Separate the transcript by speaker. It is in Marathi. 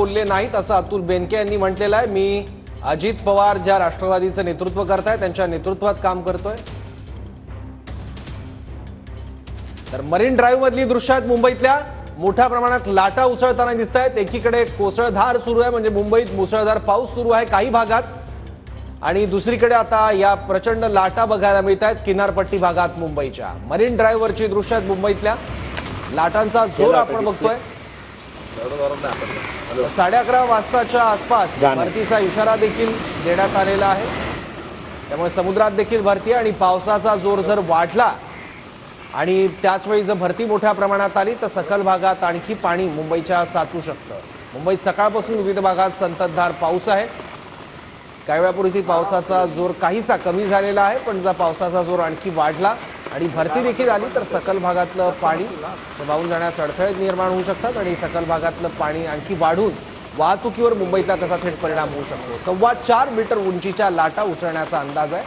Speaker 1: बोलले नाहीत असं अतुल बेनके यांनी म्हटलेलं आहे। मी अजित पवार ज्या राष्ट्रवादीचं नेतृत्व करतायत त्यांच्या नेतृत्वात काम करतोय। तर मरीन ड्राईव्ह मधली दृश्य आहेत मुंबईतल्या। मोठ्या प्रमाणात लाटा उसळताना दिसत आहेत। एकीकडे कोसळधार सुरू आहे म्हणजे मुंबईत मुसळधार पाऊस सुरू आहे काही भागात, आणि दुसरीकडे आता या प्रचंड लाटा बघायला मिळत आहेत किनारपट्टी भागात मुंबईच्या। मरीन ड्राईव्ह वरची दृश्य आहेत मुंबईतल्या। लाटांचा जोर आपण बघतोय। 11:30 वाजताच्या आसपास भरतीचा इशारा देखील देण्यात आलेला आहे, त्यामुळे समुद्रात देखील भरती आणि पावसाचा जोर जर वाढला आणि त्याचवेळी जर भरती मोठ्या प्रमाणात आली तर सखल भागात आणखी पाणी मुंबईच्या साचू शकतं। मुंबईत सकाळपासून विविध भागात संततधार पाऊस आहे। काही वेळापूर्वी पावसाचा जोर काहीसा कमी झालेला आहे, पण जर पावसाचा जोर आणखी वाढला आणि भरती देखील आली तर सखल भागातलं पाणी वाहून जाण्यास अडथळे निर्माण होऊ शकतात आणि सखल भागातलं पाणी आणखी वाढून वाहतुकीवर मुंबईतला त्याचा थेट परिणाम होऊ शकतो। 4.25 मीटर उंचीच्या लाटा उसळण्याचा अंदाज आहे।